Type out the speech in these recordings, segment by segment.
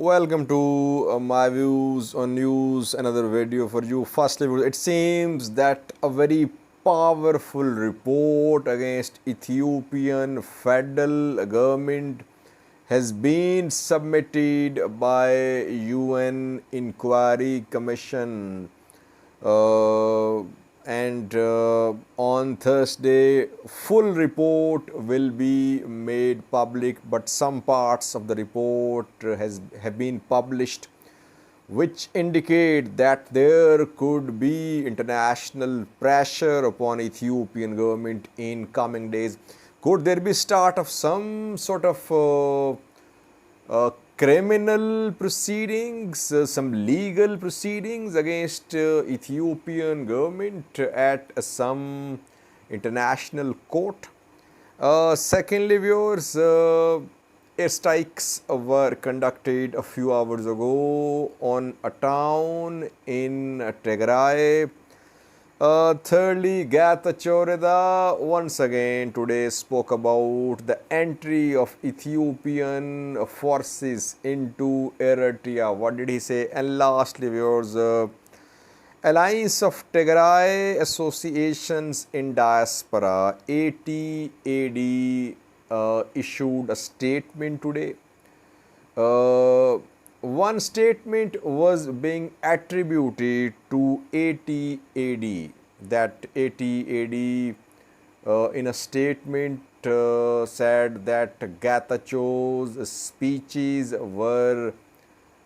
Welcome to my views on news, another video for you. Firstly, it seems that a very powerful report against Ethiopian federal government has been submitted by UN Inquiry Commission and on Thursday full report will be made public, but some parts of the report have been published which indicate that there could be international pressure upon Ethiopian government in coming days. Could there be start of some sort of criminal proceedings, some legal proceedings against Ethiopian government at some international court? Secondly, viewers, airstrikes were conducted a few hours ago on a town in Tigray. Thirdly, Getachew Reda once again today spoke about the entry of Ethiopian forces into Eritrea. What did he say? And lastly, viewers, Alliance of Tigray Associations in Diaspora (ATAD) issued a statement today. One statement was being attributed to ATAD, that ATAD in a statement said that Getachew's speeches were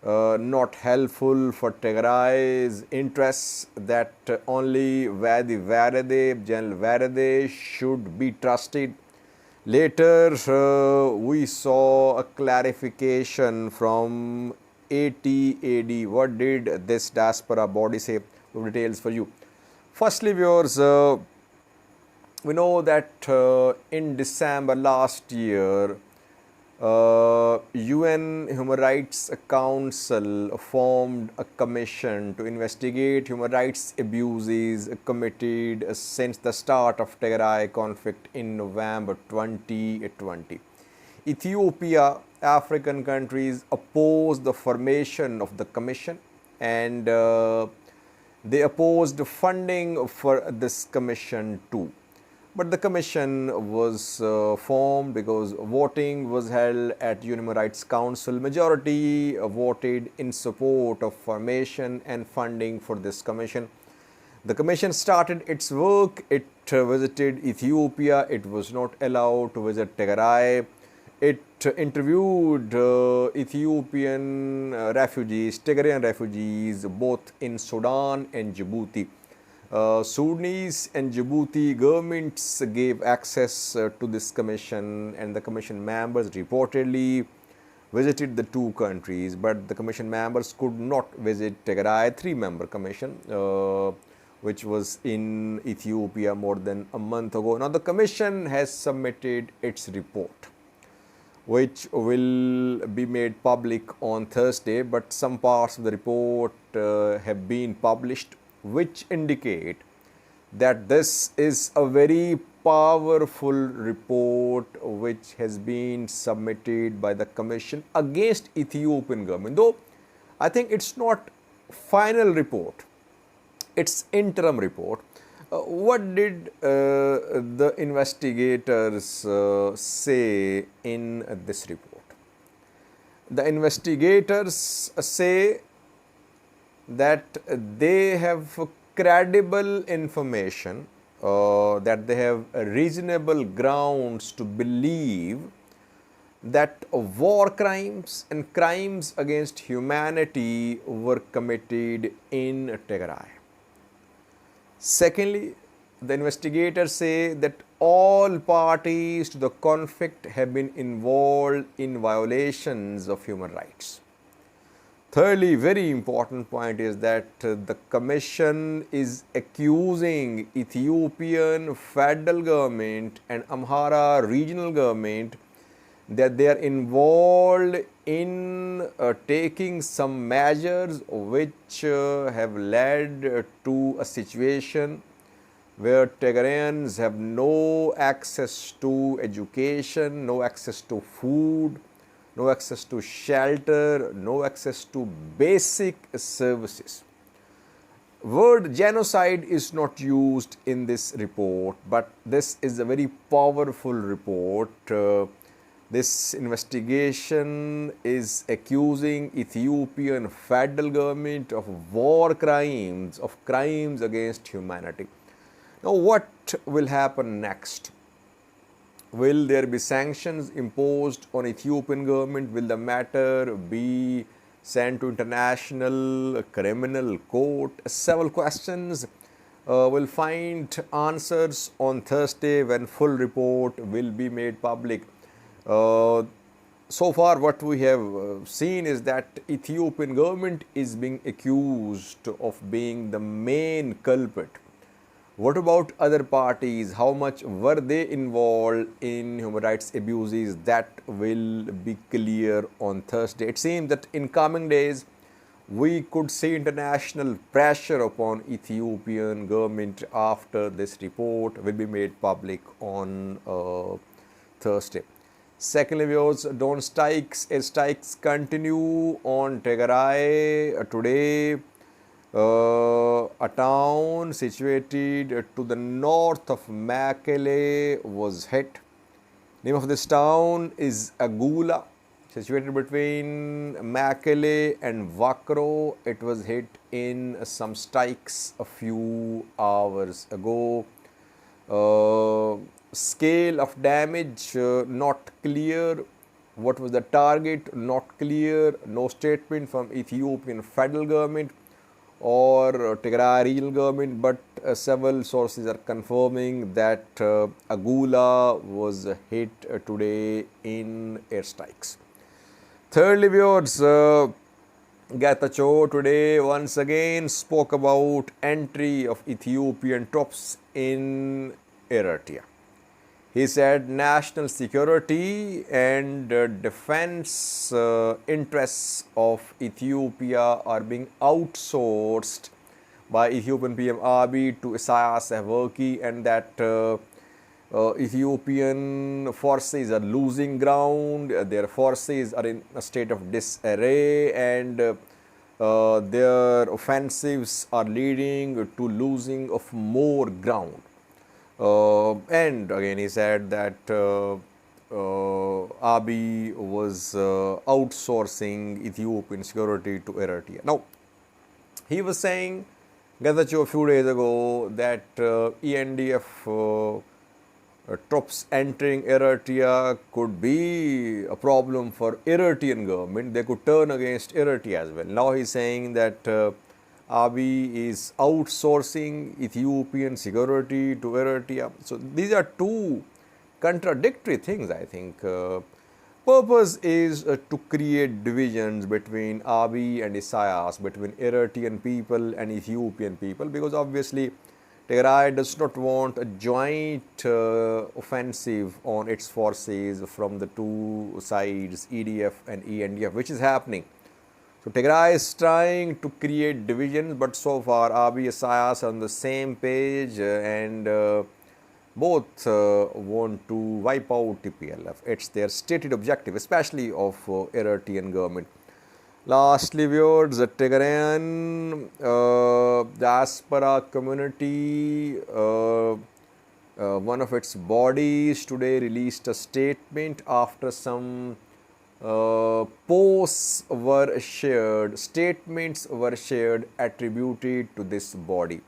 not helpful for Tigray's interests, that only General Verede should be trusted. Later, we saw a clarification from ATAD. What did this diaspora body say? Details for you. Firstly, viewers, we know that in December last year, UN Human Rights Council formed a commission to investigate human rights abuses committed since the start of Tigray conflict in November 2020. Ethiopia, African countries opposed the formation of the commission, and they opposed funding for this commission too. But the commission was formed because voting was held at Human Rights Council. Majority voted in support of formation and funding for this commission. The commission started its work. It visited Ethiopia. It was not allowed to visit Tigray. It interviewed Ethiopian refugees, Tigrayan refugees, both in Sudan and Djibouti. Sudanese and Djibouti governments gave access to this commission, and the commission members reportedly visited the two countries, but the commission members could not visit Tigray, three-member commission, which was in Ethiopia more than a month ago. Now, the commission has submitted its report, which will be made public on Thursday, but some parts of the report have been published, which indicate that this is a very powerful report which has been submitted by the commission against Ethiopian government. Though I think it's not final report, it's interim report. What did the investigators say in this report? The investigators say that they have credible information, that they have reasonable grounds to believe that war crimes and crimes against humanity were committed in Tigray. Secondly, the investigators say that all parties to the conflict have been involved in violations of human rights. Thirdly, very important point is that the commission is accusing Ethiopian federal government and Amhara regional government that they are involved in taking some measures which have led to a situation where Tigrayans have no access to education, no access to food, no access to shelter, no access to basic services. Word genocide is not used in this report, but this is a very powerful report. This investigation is accusing Ethiopian federal government of war crimes, of crimes against humanity. Now, what will happen next? Will there be sanctions imposed on Ethiopian government? Will the matter be sent to international criminal court? Several questions will find answers on Thursday when full report will be made public. So far what we have seen is that Ethiopian government is being accused of being the main culprit. What about other parties? How much were they involved in human rights abuses? That will be clear on Thursday. It seems that in coming days, we could see international pressure upon Ethiopian government after this report will be made public on Thursday. Secondly, viewers, drone strikes, airstrikes continue on Tigray today. A town situated to the north of Mekelle was hit. Name of this town is Agula, situated between Mekelle and Vakro. It was hit in some strikes a few hours ago. Scale of damage not clear. What was the target? Not clear. No statement from Ethiopian federal government or Tigray regional government, but several sources are confirming that Agula was hit today in airstrikes. Thirdly, viewers, Getachew today once again spoke about entry of Ethiopian troops in Eritrea. He said national security and defense interests of Ethiopia are being outsourced by Ethiopian PM Abiy to Isaias Afwerki, and that Ethiopian forces are losing ground, their forces are in a state of disarray, and their offensives are leading to losing of more ground. And again he said that Abiy was outsourcing Ethiopian security to Eritrea. Now, he was saying, Getachew, a few days ago, that ENDF troops entering Eritrea could be a problem for Eritrean government. They could turn against Eritrea as well. Now he is saying that Abiy is outsourcing Ethiopian security to Eritrea. So these are two contradictory things, I think. Purpose is to create divisions between Abiy and Isaias, between Eritrean people and Ethiopian people, because obviously Tigray does not want a joint offensive on its forces from the two sides, EDF and ENDF, which is happening. So Tigray is trying to create divisions, but so far Abiy and Isaias are on the same page, and both want to wipe out TPLF. It's their stated objective, especially of Eritrean government. Lastly, viewers, the Tigrayan diaspora community, one of its bodies today released a statement after some posts were shared, statements were shared attributed to this body.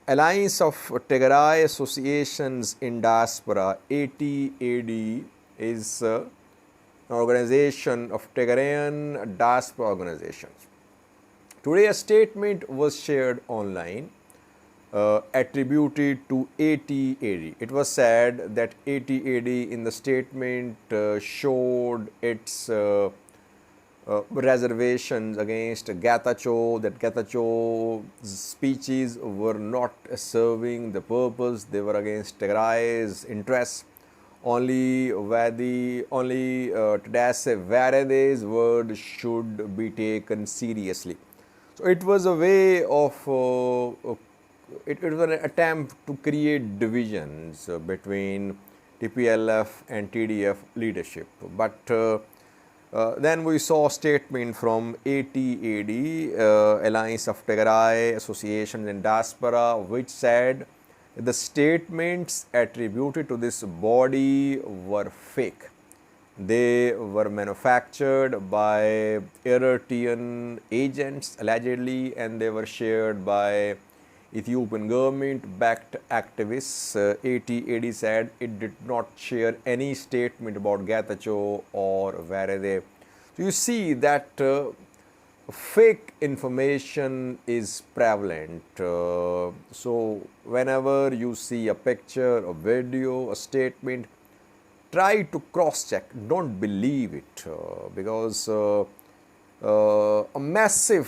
Alliance of Tigray Associations in Diaspora, ATAD, is an organization of Tigrayan diaspora organizations. Today a statement was shared online attributed to ATAD. It was said that ATAD in the statement showed its reservations against Getachew, that Getachew's speeches were not serving the purpose, they were against Tigray's interests. Only Tadesse Verede's word should be taken seriously. So it was a way of it was an attempt to create divisions between TPLF and TDF leadership. But Then we saw a statement from ATAD, Alliance of Tigray Associations in Diaspora, which said the statements attributed to this body were fake. They were manufactured by Eritrean agents allegedly, and they were shared by Ethiopian government-backed activists. ATAD said it did not share any statement about Getachew or Reda. So you see that fake information is prevalent. So whenever you see a picture, a video, a statement, try to cross-check. Don't believe it because a massive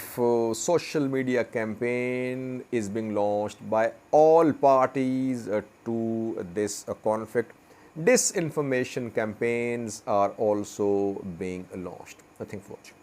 social media campaign is being launched by all parties to this conflict. Disinformation campaigns are also being launched. Thank you for watching.